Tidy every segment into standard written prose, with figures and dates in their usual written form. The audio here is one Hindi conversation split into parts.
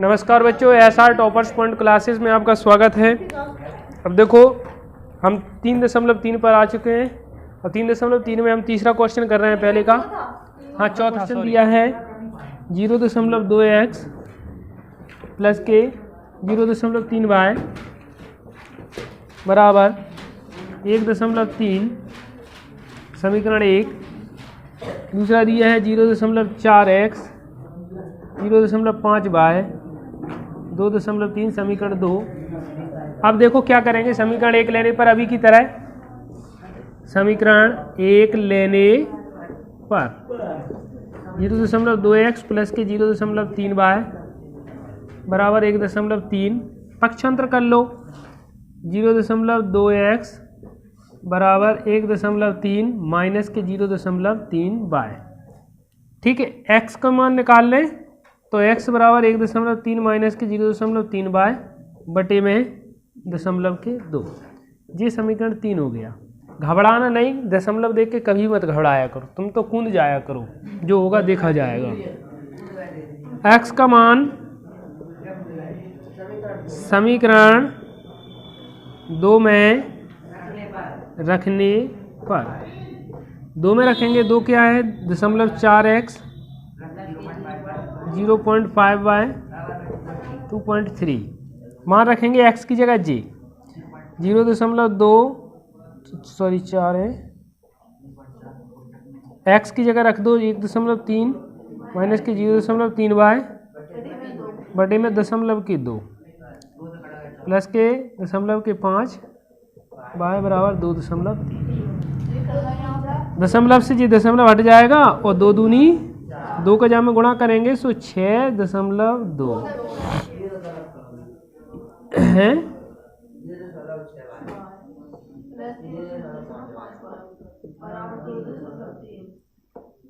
नमस्कार बच्चों, एसआर टॉपर्स पॉइंट क्लासेस में आपका स्वागत है। अब देखो हम 3.3 पर आ चुके हैं और 3.3 में हम तीसरा क्वेश्चन कर रहे हैं। पहले का चौथा क्वेश्चन दिया है 0.2x प्लस के 0.3y बराबर 1.3 समीकरण 1। दूसरा दिया है 0.4x 0.5y 2.3 समीकरण 2। अब देखो क्या करेंगे, समीकरण 1 लेने पर अभी की तरह समीकरण 1 लेने पर 0.2x प्लस के 0.3y बराबर 1.3 पक्षांतर कर लो। 0.2x बराबर 1.3 माइनस के 0.3y। ठीक है, x का मान निकाल लें तो x बराबर 1.3 माइनस के 0.3y बटे में दशमलव के 2। ये समीकरण 3 हो गया। घबराना नहीं, दशमलव देख के कभी मत घबराया करो, तुम तो कूद जाया करो, जो होगा देखा जाएगा। x का मान समीकरण 2 में रखने पर 2 में रखेंगे, 2 क्या है 0.4x 0.5y 2.3 मान रखेंगे। x की जगह j 4 है, x की जगह रख दो 1.3 माइनस के 0.3y बटे में दशमलव के 2 प्लस के दशमलव के 5 y बराबर 2.3। दशमलव से जी दशमलव हट जाएगा और 2 दूनी 2 का जब में गुणा करेंगे सो 6.2 है।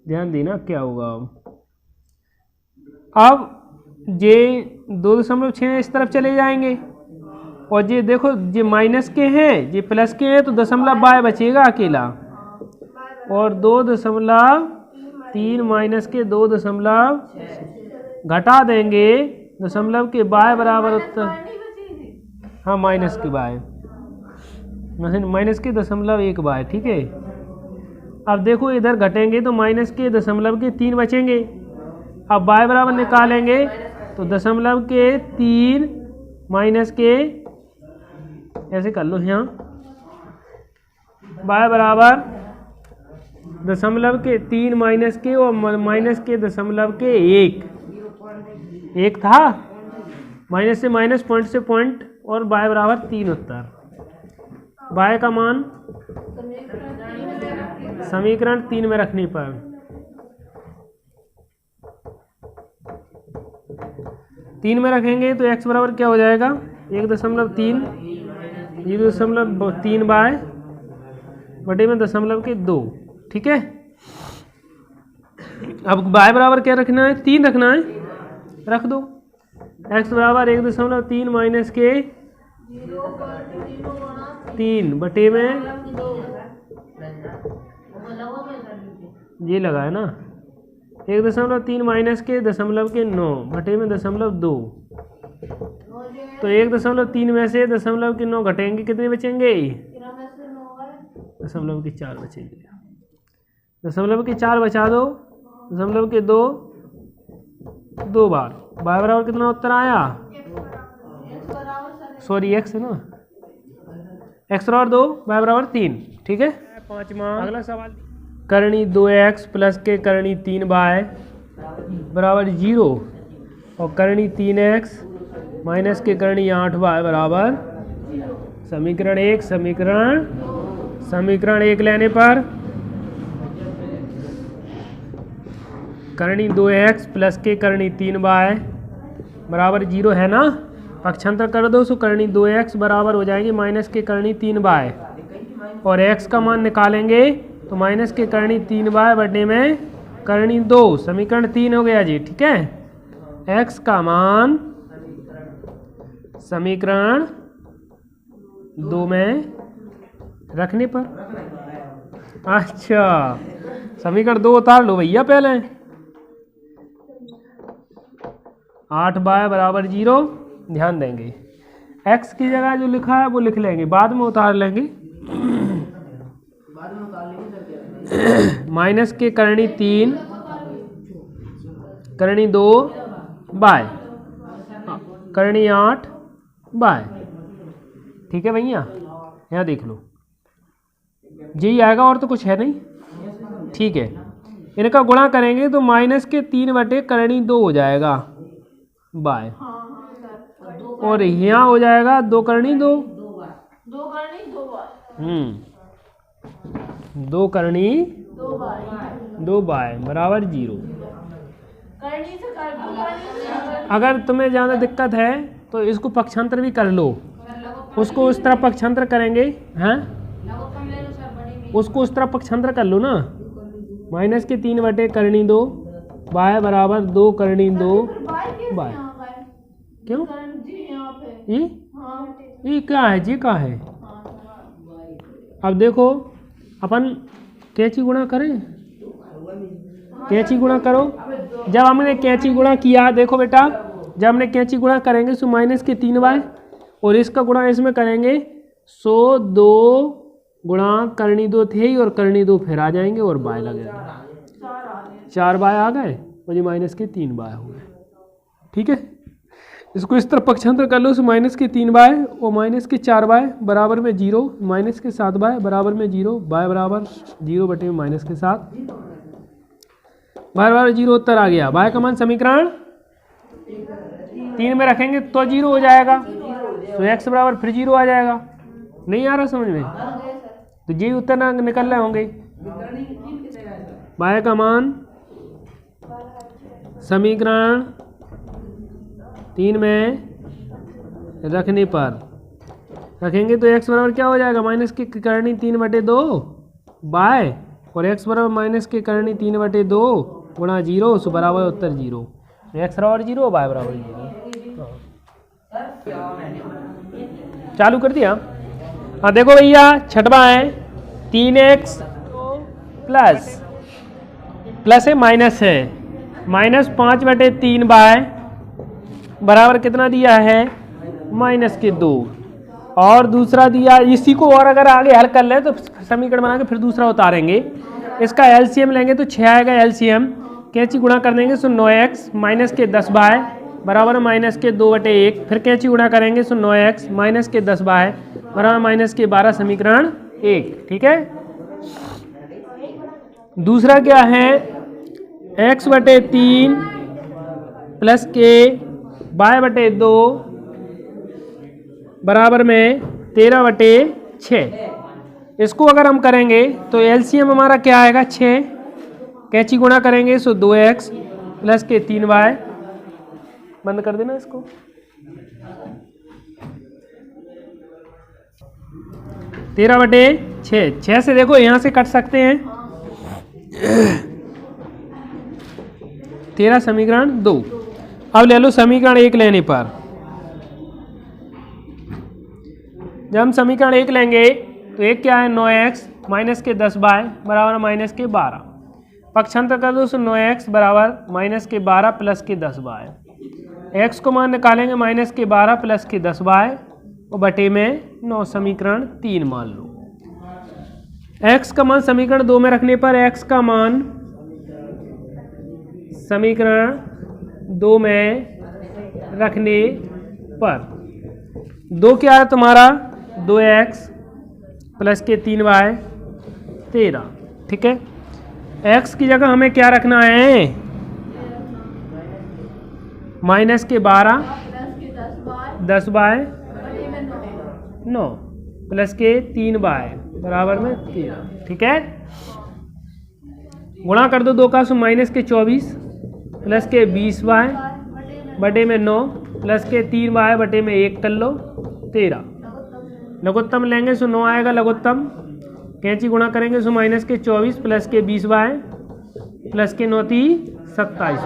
ध्यान देना क्या होगा। अब जे 2.6 इस तरफ चले जाएंगे और ये देखो ये माइनस के हैं, ये प्लस के हैं, तो दशमलव y बचेगा अकेला और 2.3 माइनस के 2 घटा देंगे दशमलव के y बराबर उत्तर माइनस के y माइनस के 0.1y। ठीक है, अब देखो इधर घटेंगे तो माइनस के दशमलव के 3 बचेंगे। अब y बराबर निकालेंगे तो दशमलव के 3 माइनस के ऐसे कर लो, यहाँ y बराबर दशमलव के 3 माइनस के और माइनस के दशमलव के 1 था, माइनस से माइनस पॉइंट से पॉइंट और y बराबर 3 उत्तर। y का मान समीकरण 3 में रखने पर 3 में रखेंगे तो x बराबर क्या हो जाएगा 1.3 0.3y बटे में दशमलव के 2। ठीक है, अब y बराबर क्या रखना है 3 रखना है, रख दो। x बराबर 1.3 माइनस के 3 बटे में ये लगा है ना 1.3 माइनस के दशमलव के 9 बटे में दशमलव 2। तो 1.3 में से दशमलव के 9 घटेंगे, कितने बचेंगे दशमलव के 4 बचेंगे। दशमलव के 4 बचा दो, दशमलव के 2 बार y बराबर कितना उत्तर आया, सॉरी x है ना, x बराबर 2 y बराबर 3। ठीक है, पांचवा अगला सवाल करणी 2x प्लस के करणी 3y बराबर 0 और करणी 3x माइनस के करणी 8y बराबर समीकरण 1। समीकरण 1 लेने पर करणी 2x प्लस के करणी 3y बराबर 0 है ना, पक्षांतर कर दो सो करणी 2x बराबर हो जाएगी माइनस के करणी 3y और x का मान निकालेंगे तो माइनस के करणी 3y बटे में करणी 2 समीकरण 3 हो गया जी। ठीक है, x का मान समीकरण 2 में रखने पर अच्छा समीकरण 2 उतार लो भैया पहले। 8 बाय बराबर 0। ध्यान देंगे x की जगह जो लिखा है वो लिख लेंगे, बाद में उतार लेंगे। माइनस के करणी 3 करणी 2 बाय करणी 8 बाय। ठीक है भैया, यहाँ देख लो जी आएगा, और तो कुछ है नहीं। ठीक है, इनका गुणा करेंगे तो माइनस के 3 बटे करणी 2 हो जाएगा बाय, और यहाँ हो जाएगा 2 करणी 2 2 करणी 2 बाय बराबर 0। अगर तुम्हें ज़्यादा दिक्कत है तो इसको पक्षांतर भी कर लो, उसको उस तरफ पक्षांतर करेंगे। हैं, उसको उस तरफ पक्षांतर कर लो ना। माइनस के 3 बटे करणी 2 बाय बराबर 2 करणी 2 बाय। क्यों ये क्या है जी, क्या है? अब देखो अपन कैंची गुणा करें, कैंची गुणा करो। जब हमने कैंची गुणा किया, देखो बेटा, जब हमने कैंची गुणा करेंगे सो माइनस के 3 बाय, और इसका गुणा इसमें करेंगे सो 2 गुणा करणी 2 थे ही, और करणी 2 फिर आ जाएंगे और बाय लगेगा। 4 बाय आ गए और ये माइनस के 3 बाय हो गए। ठीक है, इसको इस तरफ पक्षांतर कर लो, माइनस के 3 बाय और माइनस के 4 बाय बराबर में 0, माइनस के 7 बाय बराबर में 0, बाय बराबर 0 बटे माइनस के 7 बाय बराबर 0। उत्तर आ गया। बाय का मान समीकरण 3 में रखेंगे तो 0 हो जाएगा, तो x बराबर फिर 0 आ जाएगा। नहीं आ रहा समझ में? तो ये उत्तर ना निकल रहे होंगे। बाय का मान समीकरण 3 में रखने पर रखेंगे तो x बराबर क्या हो जाएगा, माइनस के करणी 3 बटे 2 बाय, और x बराबर माइनस के करणी 3 बटे 2 गुणा 0 सो बराबर उत्तर 0। x बराबर 0, बाय बराबर 0। चालू कर दिया। हाँ देखो भैया, छठवां है 3x प्लस है माइनस है, माइनस 5 बटे 3 बाय बराबर कितना दिया है, माइनस के 2, और दूसरा दिया इसी को, और अगर आगे हल कर ले तो समीकरण बना के फिर दूसरा उतारेंगे। इसका एलसीएम लेंगे तो 6 आएगा एलसीएम, कैंची गुणा कर देंगे सो 9x माइनस के 10 बाय बराबर माइनस के 2 बटे 1, फिर कैंची गुणा करेंगे सो 9x माइनस के 10 बाय बराबर माइनस के 12 समीकरण 1। ठीक है, दूसरा क्या है x बटे 3 प्लस के बाय बटे 2 बराबर में 13 बटे 6। इसको अगर हम करेंगे तो एलसीएम हमारा क्या आएगा 6, कैंची गुणा करेंगे सो 2x प्लस के 3y, बंद कर देना इसको। 13 बटे 6, 6 से देखो यहाँ से कट सकते हैं 13 समीकरण 2। अब ले लो समीकरण 1 लेने पर, जब हम समीकरण 1 लेंगे तो एक क्या है 9x माइनस के 10 बाय बराबर माइनस के 12, पक्षांतर कर दो सो 9x बराबर माइनस के 12 प्लस के 10 बाय, x को मान निकालेंगे माइनस के 12 प्लस के 10 बाय और बटे में 9 समीकरण 3 मान लो। x का मान समीकरण 2 में रखने पर x का मान समीकरण 2 में रखने पर 2 क्या है तुम्हारा 2x प्लस के 3y 13। ठीक है, x की जगह हमें क्या रखना है, माइनस के 12 10 बाय 9 प्लस के 3 बाय बराबर में 13। ठीक है, गुणा कर दो 2 का सो माइनस के 24 प्लस के 20 बाय बटे में 9 प्लस के 3 बाय बटे में 1 कर लो 13। लघुत्तम लेंगे सो 9 आएगा लघुत्तम, कैंची गुणा करेंगे सो माइनस के 24 प्लस के 20 बाय प्लस के 9 27 बाय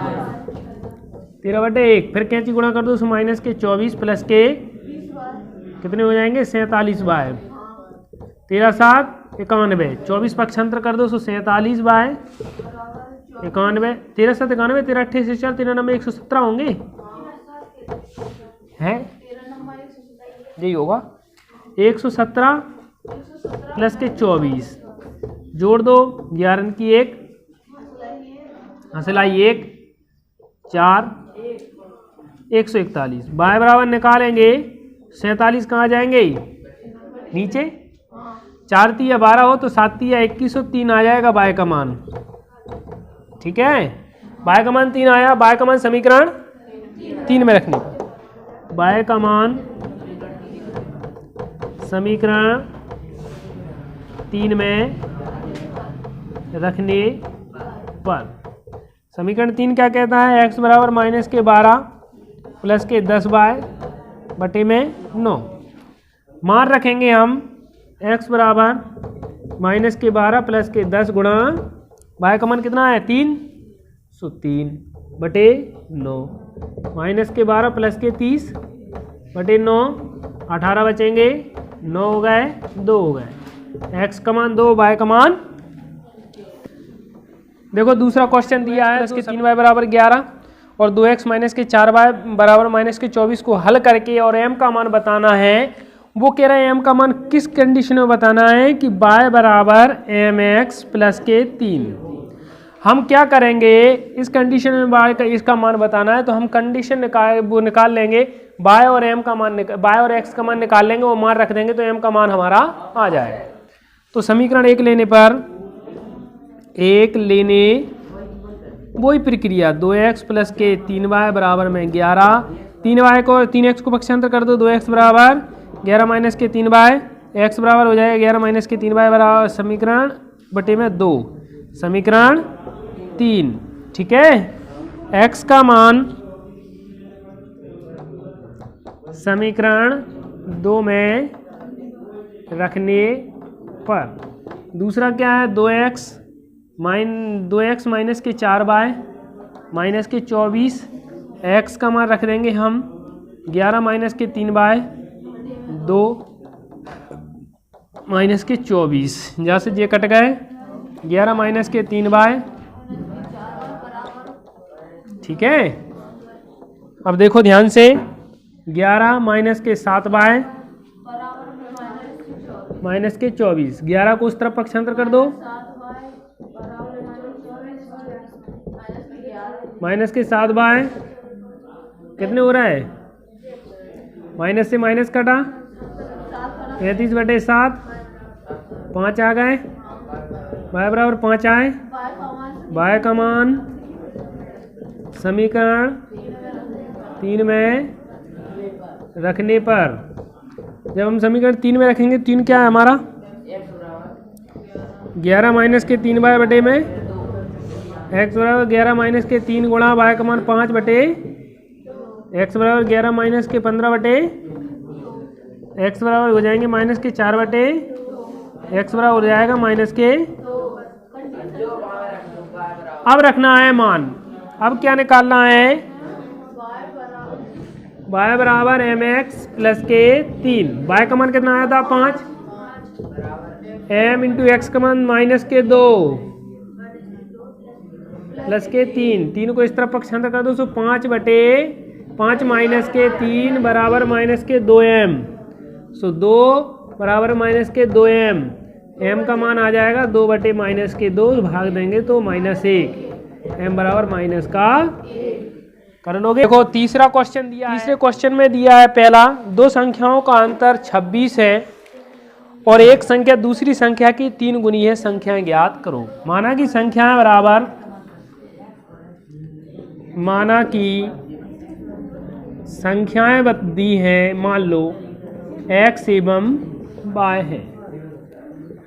13 बटे 1, फिर कैंची गुणा कर दो सो माइनस के 24 प्लस के कितने हो जाएंगे 47 बाय 13 7 91, 24 पक्षांतर कर दो सो 47 बाय 91, 13 7 91, 13 28 4 93 117 होंगे। है, यही होगा 117 प्लस के 24 जोड़ दो, 11 की 1 हंसलाई 1 4 141। बाय बराबर निकालेंगे 47 कहाँ जाएंगे नीचे, 4 तिया 12 हो तो 7 तिया 21 हो, 3 आ जाएगा बाय का मान। ठीक है, बाय का मान 3 आया। बाय का मान समीकरण 3 में रखने, बाय का मान समीकरण 3 में रखने पर समीकरण 3 क्या कहता है, x बराबर माइनस के 12 प्लस के 10 बाय बटे में 9। मान रखेंगे हम x बराबर माइनस के 12 प्लस के 10 गुणा बाय का मान कितना है 3, सो 3 बटे 9 माइनस के 12 प्लस के 30 बटे 9, 18 बचेंगे, 9 हो गए 2 हो गए, x का मान 2 बाय का मान। देखो दूसरा क्वेश्चन दिया है इसके 3y बराबर 11 और 2x माइनस के 4y बराबर माइनस के 24 को हल करके और m का मान बताना है। वो कह रहे हैं m का मान किस कंडीशन में बताना है कि y बराबर mx प्लस के 3। हम क्या करेंगे इस कंडीशन में y का इसका मान बताना है तो हम कंडीशन निकाल लेंगे, y और m का मान y और x का मान निकाल लेंगे, वो मान रख देंगे तो m का मान हमारा आ जाएगा। तो समीकरण 1 लेने पर वही प्रक्रिया 2x प्लस के 3y बराबर में 11, 3y को 3x को पक्षांतर कर दो, 2x बराबर 11 माइनस के 3y, x बराबर हो जाएगा 11 माइनस के 3y बराबर समीकरण बटे में 2, समीकरण 3। ठीक है, x का मान समीकरण 2 में रखने पर दूसरा क्या है 2x माइनस के 4y माइनस के 24, x का मान रख देंगे हम 11 माइनस के 3y 2 माइनस के 24, जहाँ से जे कट गए 11 माइनस के 3y। ठीक है, अब देखो ध्यान से 11 माइनस के 7y माइनस के 24, 11 को उस तरफ पक्षांतर कर दो, माइनस के 7y कितने हो रहा है, माइनस से माइनस कटा 33 बटे 7, 5 आ गए, y बराबर 5 आए, y का मान समीकरण 3 में रखने पर, जब हम समीकरण 3 में रखेंगे 3 क्या है हमारा 11 माइनस के 3y बटे में x बराबर 11 माइनस के 3 गुणा y का मान 5 बटे x बराबर 11 माइनस के 15 बटे x बराबर हो जाएंगे माइनस के 4 बटे x बराबर हो जाएगा माइनस के। अब रखना है मान, अब क्या निकालना है y बराबर mx प्लस के 3, y का मान कितना आया था 5, m इंटू एक्स का मान माइनस के 2 प्लस के 3 को इस तरफ पक्षांतर कर दो, सो 5 बटे 5 माइनस के 3 बराबर माइनस के 2m, सो 2 बराबर माइनस के 2m, m का मान आ जाएगा 2 बटे माइनस के 2, भाग देंगे तो -1, m बराबर माइनस का कर लोगे। देखो तीसरा क्वेश्चन दिया है, तीसरे क्वेश्चन में दिया है पहला दो संख्याओं का अंतर 26 है और एक संख्या दूसरी संख्या की 3 गुनी है, संख्याएं ज्ञात करो। माना कि संख्याएं बराबर, माना कि संख्याएं दी हैं, मान लो x एवं y है।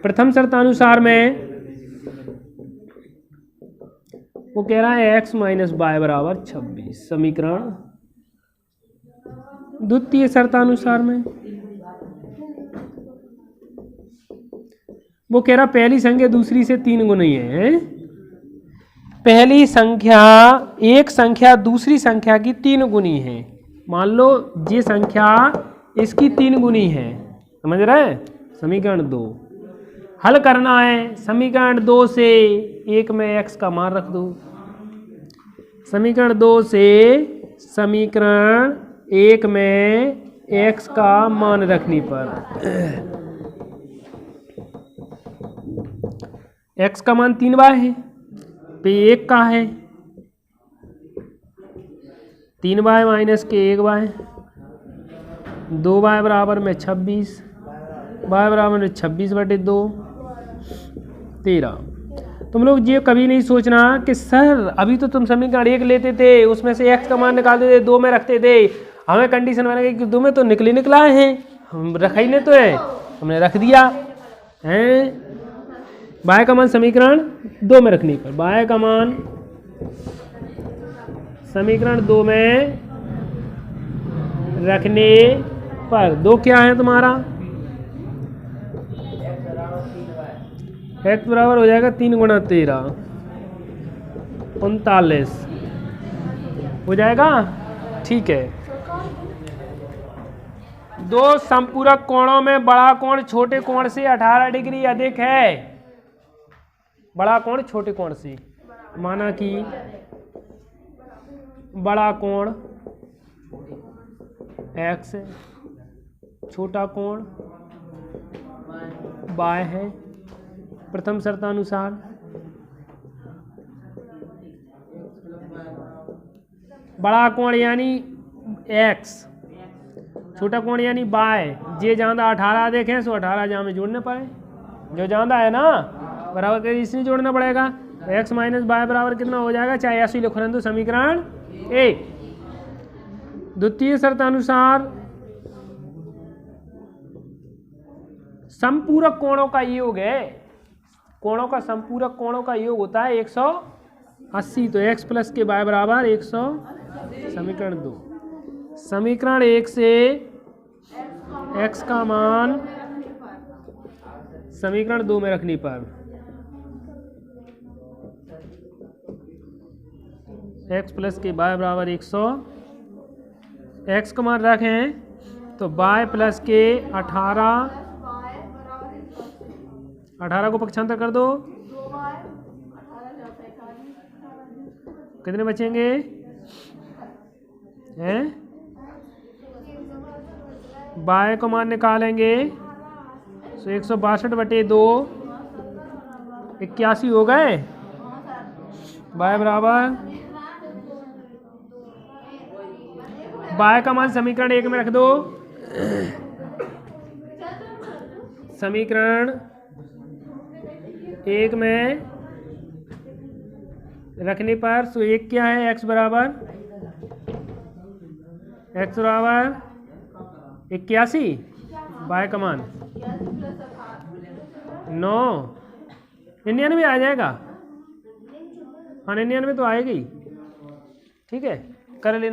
प्रथम शर्तानुसार में वो कह रहा है x माइनस y बराबर 26, समीकरण। द्वितीय शर्तानुसार में वो कह रहा पहली संख्या दूसरी से 3 गुनी है। पहली संख्या एक संख्या दूसरी संख्या की 3 गुनी है। मान लो ये संख्या इसकी 3 गुनी है, समझ रहे, समीकरण 2 हल करना है। समीकरण 2 से एक में x का मान रख दो, समीकरण 2 से समीकरण 1 में x का मान रखने पर x का मान 3y है, पे 1 का है 3y माइनस के 1y, 2y बराबर में 26, y बराबर में 26/2 13। तुम लोग ये कभी नहीं सोचना कि सर अभी तो तुम समीकरण 1 लेते थे, उसमें से x का मान निकालते थे, 2 में रखते थे, हमें कंडीशन बना कि 2 में तो निकला है, हम रखा ही नहीं तो है, हमने रख दिया है। y का मान समीकरण 2 में रखने पर, y का मान समीकरण 2 में रखने पर 2 क्या है तुम्हारा, x बराबर हो जाएगा 3 गुणा 13 39 हो जाएगा। ठीक है, दो समपूरक कोणों में बड़ा कोण छोटे कोण से 18 डिग्री अधिक है। बड़ा कोण छोटे कोण से, माना कि बड़ा कोण x है, छोटा कोण y है। प्रथम शर्तानुसार बड़ा कोण यानी x, छोटा कोण यानी y, जे ज्यादा 18 देखें सो 18 जहाँ में जोड़ने पड़े, जो ज्यादा है ना बराबर कर इसलिए जोड़ना पड़ेगा। x माइनस y बराबर कितना हो जाएगा, चाहे ऐसे लिखो रहे तो समीकरण 1। द्वितीय शर्तानुसार संपूरक कोणों का योग है, कोणों का संपूरक कोणों का योग होता है 180, तो x प्लस के y बराबर 100। समीकरण 2, समीकरण 1 से x का मान समीकरण 2 में रखने पर x प्लस के y बराबर 100, x का मान रखें तो y प्लस के 18 को पक्षांतर कर दो, कितने बचेंगे हैं, y को मान निकालेंगे तो 162/2 81 हो गए। y बराबर y का मान समीकरण 1 में रख दो, समीकरण 1 में रखने पर सो 1 क्या है, x बराबर 81, y का मान 9, 99 आ जाएगा, हाँ 99 तो आएगी। ठीक है, कर लेना।